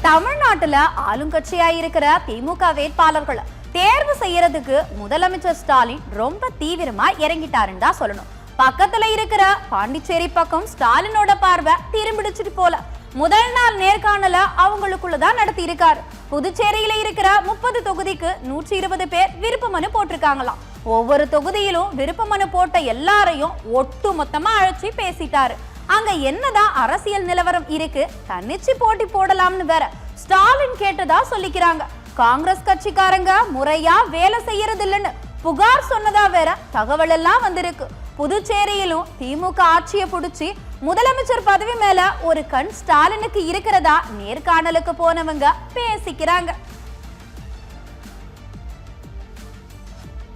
தமிழ்நாட்டுல ஆளுங்கட்சியா இருக்கிற திமுக வேட்பாளர்களை தேர்வு செய்யறதுக்கு முதலமைச்சர் ஸ்டாலின் ரொம்ப தீவிரமா இறங்கிட்டாருன்னு தான் சொல்லணும். பக்கத்துல இருக்கிற பாண்டிச்சேரி பக்கம் ஸ்டாலினோட பார்வை திரும்பிடுச்சுட்டு போல. முதல் நாள் நேர்காணல அவங்களுக்குள்ளதான் நடத்தி இருக்காரு. புதுச்சேரியில இருக்கிற 30 தொகுதிக்கு 120 பேர் விருப்ப மனு போட்டிருக்காங்களாம். ஒவ்வொரு தொகுதியிலும் விருப்ப மனு போட்ட எல்லாரையும் ஒட்டு மொத்தமா அழைச்சி பேசிட்டாரு. அங்க என்னதான் அரசியல் நிலவரம் இருக்கு, தன்னிச்சு போட்டி போடலாம்னு வேற ஸ்டாலின் கேட்டதா சொல்லிக்கிறாங்க. காங்கிரஸ் கட்சிக்காரங்க முறையா வேலை செய்யறது இல்லைன்னு புகார் சொன்னதா வேற தகவல் எல்லாம் வந்திருக்கு. புதுச்சேரியிலும் திமுக ஆட்சியை புடிச்சு முதலமைச்சர் பதவி மேல ஒரு கண் ஸ்டாலினுக்கு இருக்கிறதா நேர்காணலுக்கு போனவங்க பேசிக்கிறாங்க.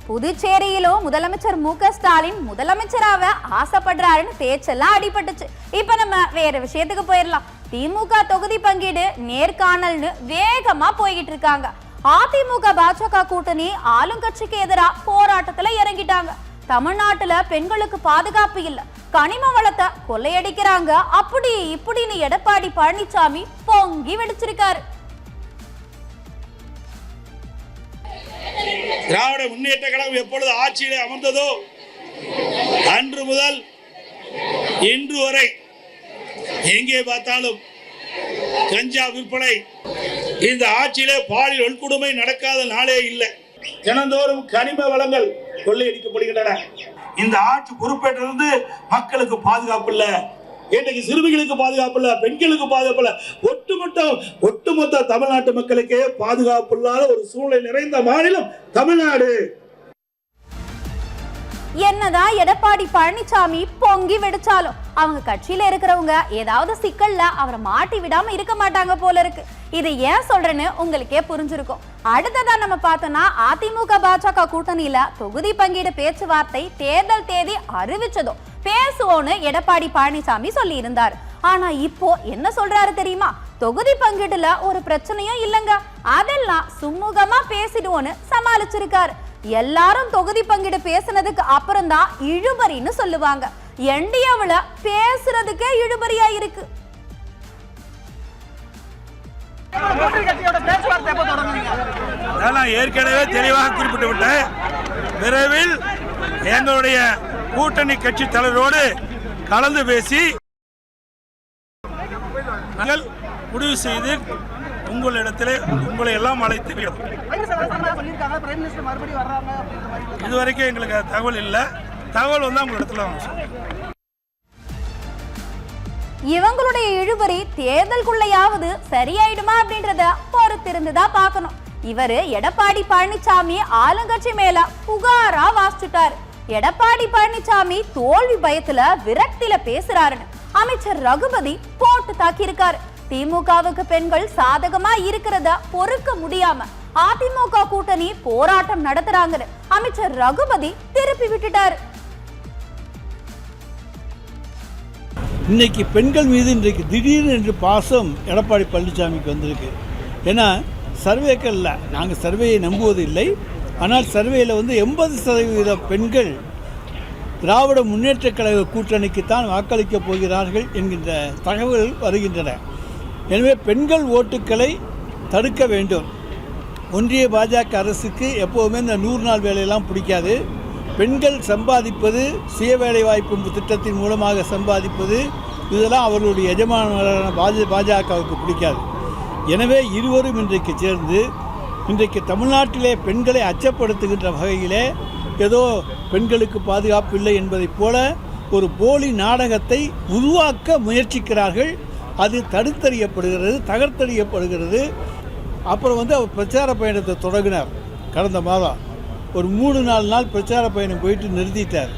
புதுச்சேரியிலும் முதலமைச்சர் மு.க.ஸ்டாலின் முதலமைச்சராக ஆசைப்படுறாருன்னு பேச்செல்லாம் அடிபட்டுச்சு. இப்ப நம்ம வேற விஷயத்துக்கு போயிடலாம். திமுக தொகுதி பங்கீடு நேர்காணல்னு வேகமா போய்கிட்டு இருக்காங்க. அதிமுக பாஜக கூட்டணி ஆளுங்கட்சிக்கு எதிராக போராட்டத்துல இறங்கிட்டாங்க. தமிழ்நாட்டுல பெண்களுக்கு பாதுகாப்பு இல்ல, கனிம வளத்தை கொள்ளையடிக்கிறாங்க, அப்படி இப்படின்னு எடப்பாடி பழனிசாமி பொங்கி வெடிச்சிருக்காரு. திராவிட முன்னேற்ற கழகம் எப்பொழுது ஆட்சியிலே அமர்ந்ததோ அன்று முதல் இன்று வரை எங்கே பார்த்தாலும் கஞ்சா விற்பனை, இந்த ஆட்சியிலே பாலியல் வன்கொடுமை நடக்காத நாளே இல்லை. தினந்தோறும் கனிம வளங்கள் கொள்ளையடிக்கப்படுகின்றன. இந்த ஆட்சி பொறுப்பேற்றிருந்து மக்களுக்கு பாதுகாப்பு இல்லை, இன்றைக்கு சிறுமிகளுக்கு பாதுகாப்பு இல்ல, பெண்களுக்கு பாதுகாப்பு இல்ல, ஒட்டுமொத்த தமிழ்நாட்டு மக்களுக்கே பாதுகாப்பு இல்லாத ஒரு சூழ்நிலை நிறைந்த மாநிலம் தமிழ்நாடு. என்னதான் எடப்பாடி பழனிசாமி பொங்கி வெடிச்சாலும் அவங்க கட்சியில இருக்கிறவங்க ஏதாவது சிக்கல்ல அவரை மாட்டி விடாம இருக்க மாட்டாங்க போல இருக்கு. இது ஏன் சொல்றேன்னு உங்களுக்கே புரிஞ்சிருக்கும். அடுத்ததா நம்ம பார்த்தோம்னா அதிமுக பாஜக கூட்டணியில தொகுதி பங்கீடு பேச்சுவார்த்தை தேர்தல் தேதி அறிவிச்சதும் பேசுவோன்னு எடப்பாடி பழனிசாமி சொல்லி இருந்தார். ஆனா இப்போ என்ன சொல்றாரு தெரியுமா? தொகுதி பங்கீடுல ஒரு பிரச்சனையும் இல்லைங்க, அதெல்லாம் சுமூகமா பேசிடுவோன்னு சமாளிச்சிருக்காரு. எல்லாரும் தொகுதி பங்கீடு பேசினதுக்கு அப்புறம் தான் இழுபறின்னு சொல்லுவாங்க. என்டிஏவுல பேசுறதுக்கே இழுபறியா இருக்கு. ஏற்கனவே தெளிவாக குறிப்பிட்டு விட்டேன். விரைவில் எங்களுடைய கூட்டணி கட்சி தலைவரோடு கலந்து பேசி முடிவு செய்து உங்களிடத்திலே உங்களை எல்லாம் அழைத்து இதுவரைக்கும் எங்களுக்கு தகவல் இல்லை. தகவல் வந்து உங்களிடத்துல இவங்களுடைய இழுபறி தேர்தலுக்குள்ளையாவது சரியாயிடுமா அப்படின்றத பொறுத்திருந்துதான் பார்க்கணும். இவரு எடப்பாடி பழனிசாமி ஆளுங்கட்சி மேல புகாரா வாசிச்சுட்டாரு. எடப்பாடி பழனிசாமி தோல்வி பயத்துல விரக்தியில பேசுறாருன்னு அமைச்சர் ரகுபதி போட்டு தாக்கியிருக்காரு. திமுகவுக்கு பெண்கள் சாதகமா இருக்கிறத பொறுக்க முடியாம அதிமுக கூட்டணி போராட்டம் நடத்துறாங்கன்னு அமைச்சர் ரகுபதி திருப்பி விட்டுட்டாரு. இன்னைக்கு பெண்கள் மீது இன்றைக்கு திடீர்னு என்று பாசம் எடப்பாடி பழனிசாமிக்கு வந்திருக்கு. ஏன்னா சர்வேக்கல்ல நாங்கள் சர்வேயை நம்புவது இல்லை, ஆனால் சர்வேயில் 80% பெண்கள் திராவிட முன்னேற்ற கழக கூட்டணிக்குத்தான் வாக்களிக்கப் போகிறார்கள் என்கின்ற தகவல்கள் வருகின்றன. எனவே பெண்கள் ஓட்டுக்களை தடுக்க வேண்டும். ஒன்றிய பாஜக அரசுக்கு எப்போவுமே இந்த 100 நாள் வேலையெல்லாம் பிடிக்காது. பெண்கள் சம்பாதிப்பது, சுய வேலைவாய்ப்பு திட்டத்தின் மூலமாக சம்பாதிப்பது, இதெல்லாம் அவர்களுடைய எஜமானரான பாஜகவுக்கு பிடிக்காது. எனவே இருவரும் இன்றைக்கு சேர்ந்து இன்றைக்கு தமிழ்நாட்டிலே பெண்களை அச்சப்படுத்துகின்ற வகையிலே ஏதோ பெண்களுக்கு பாதுகாப்பு இல்லை என்பதைப் போல ஒரு போலி நாடகத்தை உருவாக்க முயற்சிக்கிறார்கள். அது தகர்த்தறியப்படுகிறது. அப்புறம் அவர் பிரச்சார பயணத்தை தொடங்கினார். கடந்த மாதம் ஒரு 3-4 நாள் பிரச்சார பயணம் போயிட்டு நிறுத்திட்டார்.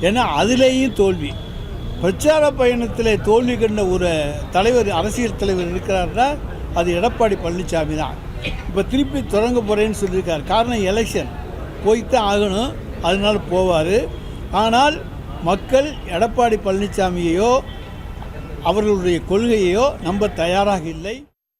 ஏன்னா அதிலேயும் தோல்வி. பிரச்சார பயணத்தில் தோல்வி கண்ட ஒரு தலைவர், அரசியல் தலைவர் இருக்கிறார்னா அது எடப்பாடி பழனிசாமி தான். இப்போ திருப்பி தொடங்க போகிறேன்னு சொல்லியிருக்கார். காரணம் எலெக்ஷன் போய்த்தான் ஆகணும், அதனால் போவார். ஆனால் மக்கள் எடப்பாடி பழனிசாமியையோ அவர்களுடைய கொள்கையோ நம்ப தயாராக இல்லை.